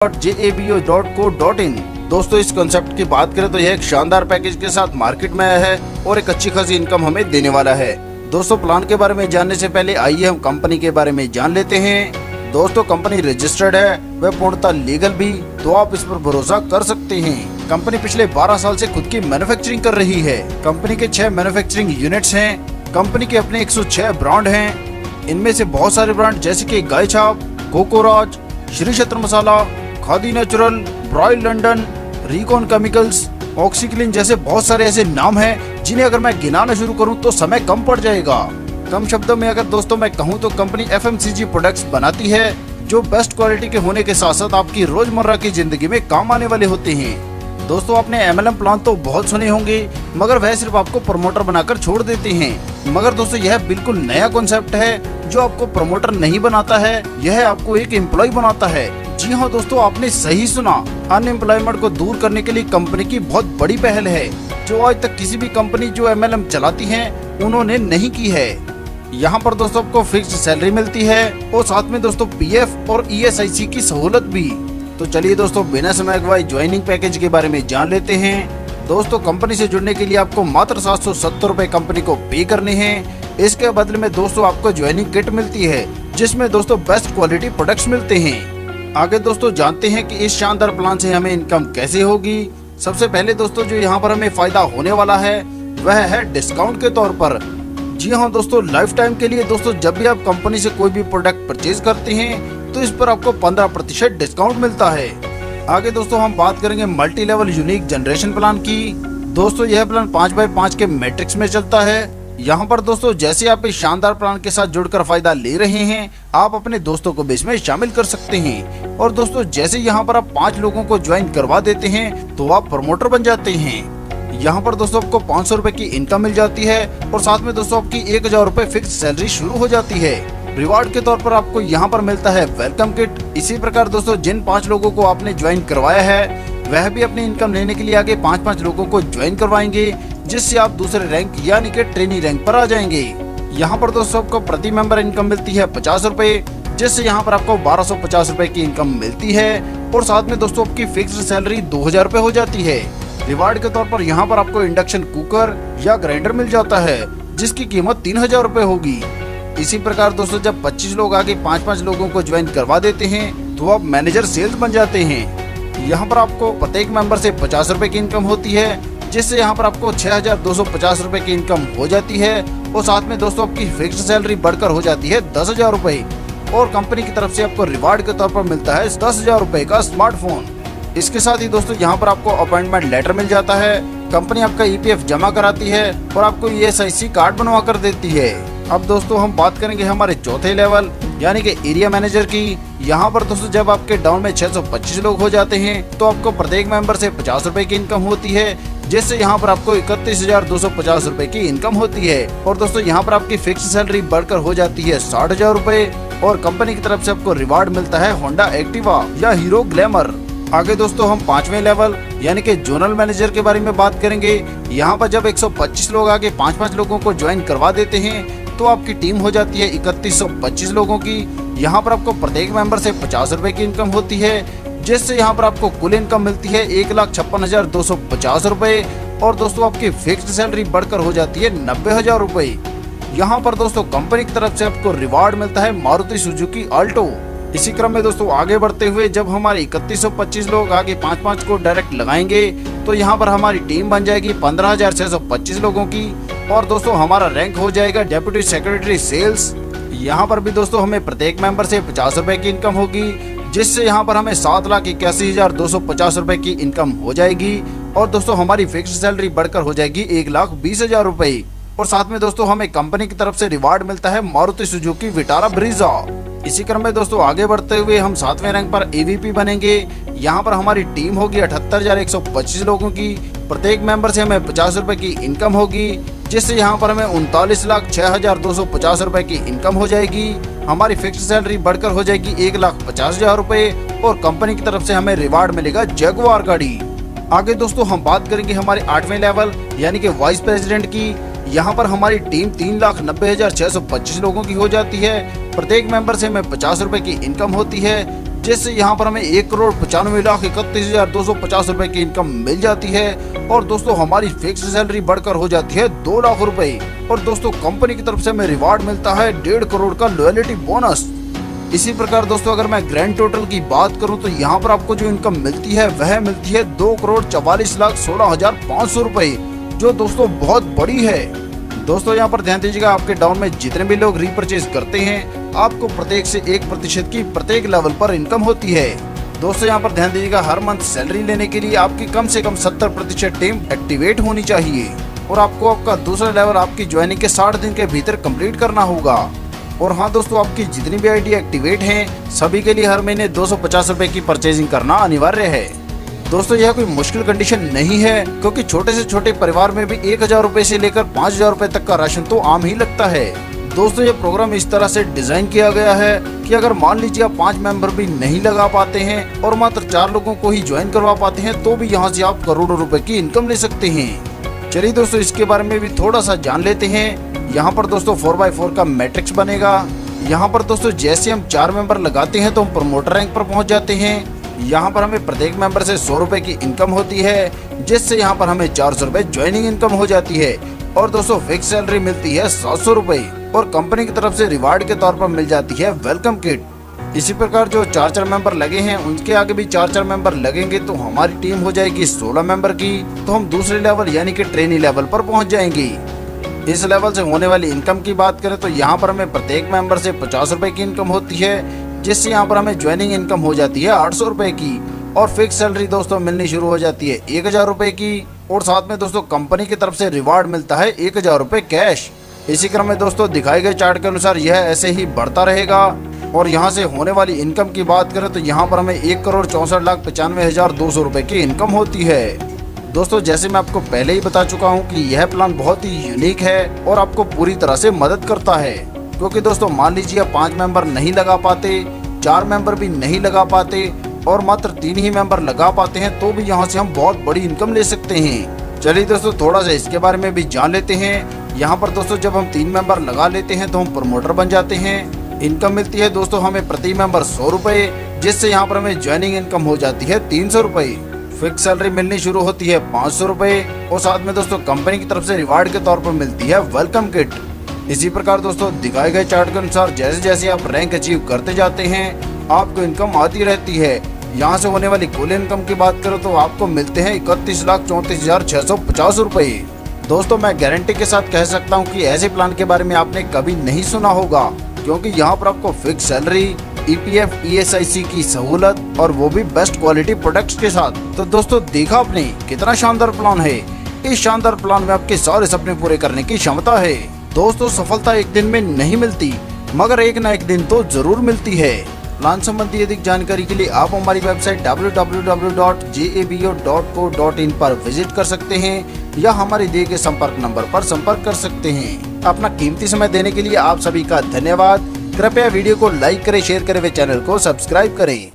JABO.co.in। दोस्तों इस कॉन्सेप्ट की बात करें तो यह एक शानदार पैकेज के साथ मार्केट में आया है और एक अच्छी खासी इनकम हमें देने वाला है। दोस्तों प्लान के बारे में जानने से पहले आइए हम कंपनी के बारे में जान लेते हैं। दोस्तों कंपनी रजिस्टर्ड है, वह पूर्णतः लीगल भी, तो आप इस पर भरोसा कर सकते हैं। कंपनी पिछले 12 साल से खुद की मैन्युफैक्चरिंग कर रही है। कंपनी के 6 मैन्युफैक्चरिंग यूनिट्स हैं। कंपनी के अपने 106 ब्रांड हैं। इनमें से बहुत सारे ब्रांड जैसे कि गाय छाप, कोकोराज, श्री क्षेत्र मसाला, खादी नेचुरल, ब्रॉयल लंडन, रिकॉन केमिकल्स, ऑक्सीक्लीन जैसे बहुत सारे ऐसे नाम हैं जिन्हें अगर मैं गिनाना शुरू करूं तो समय कम पड़ जाएगा। कम शब्दों में अगर दोस्तों मैं कहूं तो कंपनी FMCG प्रोडक्ट्स बनाती है जो बेस्ट क्वालिटी के होने के साथ साथ आपकी रोजमर्रा की जिंदगी में काम आने वाले होते हैं। दोस्तों आपने MLM प्लान तो बहुत सुने होंगे, मगर वह सिर्फ आपको प्रमोटर बनाकर छोड़ देते हैं। मगर दोस्तों यह बिल्कुल नया कॉन्सेप्ट है जो आपको प्रमोटर नहीं बनाता है, यह आपको एक एम्प्लॉय बनाता है। जी हाँ दोस्तों, आपने सही सुना। अनएम्प्लॉयमेंट को दूर करने के लिए कंपनी की बहुत बड़ी पहल है जो आज तक किसी भी कंपनी जो MLM चलाती है उन्होंने नहीं की है। यहाँ पर दोस्तों आपको फिक्स्ड सैलरी मिलती है और साथ में दोस्तों PF और ESIC की सहूलत भी। तो चलिए दोस्तों बिना समय गवाए ज्वाइनिंग पैकेज के बारे में जान लेते हैं। दोस्तों कंपनी से जुड़ने के लिए आपको मात्र 770 रुपए कंपनी को पे करने हैं। इसके बदले में दोस्तों आपको ज्वाइनिंग किट मिलती है जिसमें दोस्तों बेस्ट क्वालिटी प्रोडक्ट्स मिलते हैं। आगे दोस्तों जानते हैं कि इस शानदार प्लान से हमें इनकम कैसे होगी। सबसे पहले दोस्तों जो यहाँ पर हमें फायदा होने वाला है वह है डिस्काउंट के तौर पर। जी हाँ दोस्तों, लाइफ टाइम के लिए दोस्तों जब भी आप कंपनी से कोई भी प्रोडक्ट परचेज करते हैं तो इस पर आपको 15% डिस्काउंट मिलता है। आगे दोस्तों हम बात करेंगे multi level unique generation plan की। दोस्तों यह प्लान 5x5 के मैट्रिक्स में चलता है। यहाँ पर दोस्तों जैसे आप इस शानदार प्लान के साथ जुड़कर फायदा ले रहे हैं, आप अपने दोस्तों को भी इसमें शामिल कर सकते हैं। और दोस्तों जैसे यहाँ पर आप 5 लोगों को ज्वाइन करवा देते हैं तो आप प्रमोटर बन जाते हैं। यहाँ पर दोस्तों आपको 500 रुपए की इनकम मिल जाती है और साथ में दोस्तों आपकी 1000 रुपए फिक्स सैलरी शुरू हो जाती है। रिवार्ड के तौर पर आपको यहाँ पर मिलता है वेलकम किट। इसी प्रकार दोस्तों जिन 5 लोगों को आपने ज्वाइन करवाया है वह भी अपनी इनकम लेने के लिए आगे 5-5 लोगों को ज्वाइन करवाएंगे, जिससे आप दूसरे रैंक यानी कि ट्रेनी रैंक पर आ जाएंगे। यहाँ पर दोस्तों आपको प्रति मेंबर इनकम मिलती है 50 रुपए, जिससे यहाँ पर आपको 1250 रुपए की इनकम मिलती है और साथ में दोस्तों आपकी फिक्स्ड सैलरी 2000 रुपए हो जाती है। रिवार्ड के तौर पर यहाँ पर आपको इंडक्शन कुकर या ग्राइंडर मिल जाता है जिसकी कीमत 3000 रुपए होगी। इसी प्रकार दोस्तों जब 25 लोग आगे 5-5 लोगों को ज्वाइन करवा देते हैं तो आप मैनेजर सेल्स बन जाते हैं। यहाँ पर आपको प्रत्येक मेंबर से 50 रुपए की इनकम होती है, जिससे यहाँ पर आपको 6250 रुपए की इनकम हो जाती है और साथ में दोस्तों आपकी फिक्स्ड सैलरी बढ़कर हो जाती है 10,000 रुपए और कंपनी की तरफ से आपको रिवार्ड के तौर पर मिलता है 10,000 रुपए का स्मार्टफोन। इसके साथ ही दोस्तों यहाँ पर आपको अपॉइंटमेंट लेटर मिल जाता है, कंपनी आपका EPF जमा कराती है और आपको ESIC कार्ड बनवा कर देती है। अब दोस्तों हम बात करेंगे हमारे चौथे लेवल यानी कि एरिया मैनेजर की। यहाँ पर दोस्तों जब आपके डाउन में 625 लोग हो जाते हैं तो आपको प्रत्येक मेंबर से 50 रुपए की इनकम होती है, जिससे यहाँ पर आपको 31,250 रुपए की इनकम होती है। और दोस्तों यहाँ पर आपकी फिक्स सैलरी बढ़कर हो जाती है 60,000 रुपए और कंपनी की तरफ से आपको रिवार्ड मिलता है होंडा एक्टिवा या हीरो ग्लैमर। आगे दोस्तों हम 5वें लेवल यानी कि जोनल मैनेजर के बारे में बात करेंगे। यहाँ पर जब 125 लोग आगे 5-5 लोगों को ज्वाइन करवा देते हैं तो आपकी टीम हो जाती है 3125 लोगों की। यहाँ पर आपको प्रत्येक मेंबर से 50 रुपए की इनकम होती है, जिससे यहाँ पर आपको कुल इनकम मिलती है 1,56,250 रुपए और दोस्तों आपकी फिक्स्ड सैलरी बढ़कर हो जाती है 90,000 रुपए। यहाँ पर दोस्तों कंपनी की तरफ से आपको रिवार्ड मिलता है मारुति सुजुकी अल्टो। इसी क्रम में दोस्तों आगे बढ़ते हुए जब हमारे 3125 लोग आगे 5-5 को डायरेक्ट लगाएंगे तो यहाँ पर हमारी टीम बन जाएगी 15,625 लोगों की और दोस्तों हमारा रैंक हो जाएगा डेप्यूटी सेक्रेटरी सेल्स। यहाँ पर भी दोस्तों हमें प्रत्येक मेंबर से 50 रुपए की इनकम होगी, जिससे यहाँ पर हमें 7,81,250 रुपए की इनकम हो जाएगी और दोस्तों हमारी फिक्स्ड सैलरी बढ़कर हो जाएगी 1,20,000 रुपए और साथ में दोस्तों हमें कंपनी की तरफ से रिवार्ड मिलता है मारुति सुजुकी विटारा ब्रीजा। इसी क्रम में दोस्तों आगे बढ़ते हुए हम 7वें रैंक पर AVP बनेंगे। यहाँ पर हमारी टीम होगी 78,125 लोगों की, प्रत्येक मेंबर से हमें 50 रुपए की इनकम होगी, जिससे यहाँ पर हमें 39,06,250 रुपए की इनकम हो जाएगी। हमारी फिक्स्ड सैलरी बढ़कर हो जाएगी 1,50,000 रुपए और कंपनी की तरफ से हमें रिवार्ड मिलेगा जगुआर गाड़ी। आगे दोस्तों हम बात करेंगे हमारे 8वें लेवल यानी कि वाइस प्रेसिडेंट की। यहाँ पर हमारी टीम 3,90,625 लोगों की हो जाती है, प्रत्येक मेंबर से हमें 50 रुपए की इनकम होती है, जिससे यहाँ पर हमें 1,95,31,250 रुपए की इनकम मिल जाती है। और दोस्तों हमारी फिक्स सैलरी बढ़कर हो जाती है 2 लाख रुपए। और दोस्तों कंपनी की तरफ से हमें रिवार्ड मिलता है 1.5 करोड़ का लॉयल्टी बोनस। इसी प्रकार दोस्तों अगर मैं ग्रैंड टोटल की बात करूं तो यहाँ पर आपको जो इनकम मिलती है वह मिलती है 2,44,16,500 रुपए, जो दोस्तों बहुत बड़ी है। दोस्तों यहाँ पर ध्यान दीजिएगा, आपके डाउन में जितने भी लोग रीपरचेज करते हैं आपको प्रत्येक से 1% की प्रत्येक लेवल पर इनकम होती है। दोस्तों यहाँ पर ध्यान दीजिएगा, हर मंथ सैलरी लेने के लिए आपकी कम से कम 70% टीम एक्टिवेट होनी चाहिए और आपको आपका दूसरा लेवल आपकी ज्वाइनिंग के 60 दिन के भीतर कंप्लीट करना होगा। और हाँ दोस्तों, आपकी जितनी भी आईडी एक्टिवेट हैं सभी के लिए हर महीने 250 रुपए की परचेजिंग करना अनिवार्य है। दोस्तों यह कोई मुश्किल कंडीशन नहीं है, क्योंकि छोटे से छोटे परिवार में भी 1,000 रुपए से लेकर 5,000 रुपए तक का राशन तो आम ही लगता है। दोस्तों ये प्रोग्राम इस तरह से डिजाइन किया गया है कि अगर मान लीजिए आप 5 मेंबर भी नहीं लगा पाते हैं और मात्र 4 लोगों को ही ज्वाइन करवा पाते हैं तो भी यहाँ से आप करोड़ों रुपए की इनकम ले सकते हैं। चलिए दोस्तों इसके बारे में भी थोड़ा सा जान लेते हैं। यहाँ पर दोस्तों 4x4 का मैट्रिक्स बनेगा। यहाँ पर दोस्तों जैसे हम 4 मेंबर लगाते हैं तो हम प्रमोटर रैंक पर पहुँच जाते हैं। यहाँ पर हमें प्रत्येक मेंबर से 100 रुपए की इनकम होती है, जिससे यहाँ पर हमें 400 रुपए ज्वाइनिंग इनकम हो जाती है। और दोस्तों फिक्स सैलरी मिलती है 700 रुपए और कंपनी की तरफ से रिवार्ड के तौर पर मिल जाती है वेलकम किट। इसी प्रकार जो 4 मेंबर लगे हैं उनके आगे भी 4 मेंबर लगेंगे तो हमारी टीम हो जाएगी 16 मेंबर की। तो हम दूसरे लेवल यानी कि ट्रेनी लेवल पर पहुंच जाएंगे। इस लेवल से होने वाली इनकम की बात करें तो यहाँ पर हमें प्रत्येक मेंबर से 50 रुपए की इनकम होती है, जिससे यहाँ पर हमें ज्वाइनिंग इनकम हो जाती है 800 रुपए की। और फिक्स सैलरी दोस्तों मिलनी शुरू हो जाती है 1,000 रुपए की। और साथ में दोस्तों कंपनी की तरफ से रिवार्ड मिलता है 1,000 रुपए कैश। इसी क्रम में दोस्तों दिखाए गए चार्ट के अनुसार यह ऐसे ही बढ़ता रहेगा। और यहाँ से होने वाली इनकम की बात करें तो यहाँ पर हमें 1,64,95,200 रुपए की इनकम होती है। दोस्तों जैसे मैं आपको पहले ही बता चुका हूँ कि यह प्लान बहुत ही यूनिक है और आपको पूरी तरह से मदद करता है। क्योंकि दोस्तों मान लीजिए 5 मेंबर नहीं लगा पाते, 4 मेंबर भी नहीं लगा पाते और मात्र 3 ही मेंबर लगा पाते हैं तो भी यहाँ से हम बहुत बड़ी इनकम ले सकते हैं। चलिए दोस्तों थोड़ा सा इसके बारे में भी जान लेते हैं। यहाँ पर दोस्तों जब हम 3 मेंबर लगा लेते हैं तो हम प्रमोटर बन जाते हैं। इनकम मिलती है दोस्तों हमें प्रति मेंबर 100 रुपए, जिससे यहाँ पर हमें ज्वाइनिंग इनकम हो जाती है 300 रुपए। फिक्स सैलरी मिलनी शुरू होती है 500 रुपए और साथ में दोस्तों कंपनी की तरफ से रिवार्ड के तौर पर मिलती है वेलकम किट। इसी प्रकार दोस्तों दिखाए गए चार्ट के अनुसार जैसे जैसे आप रैंक अचीव करते जाते हैं आपको इनकम आती रहती है। यहाँ से होने वाली कुल इनकम की बात करो तो आपको मिलते हैं 31,34,650 रुपए। दोस्तों मैं गारंटी के साथ कह सकता हूँ कि ऐसे प्लान के बारे में आपने कभी नहीं सुना होगा, क्योंकि यहाँ पर आपको फिक्स सैलरी, EPF, ESIC की सहूलत और वो भी बेस्ट क्वालिटी प्रोडक्ट्स के साथ। तो दोस्तों देखा आपने कितना शानदार प्लान है। इस शानदार प्लान में आपके सारे सपने पूरे करने की क्षमता है। दोस्तों सफलता एक दिन में नहीं मिलती, मगर एक न एक दिन तो जरूर मिलती है। प्लान संबंधी अधिक जानकारी के लिए आप हमारी वेबसाइट www.jabo.co.in पर विजिट कर सकते हैं या हमारे दिए गए संपर्क नंबर पर संपर्क कर सकते हैं। अपना कीमती समय देने के लिए आप सभी का धन्यवाद। कृपया वीडियो को लाइक करें, शेयर करें व चैनल को सब्सक्राइब करें।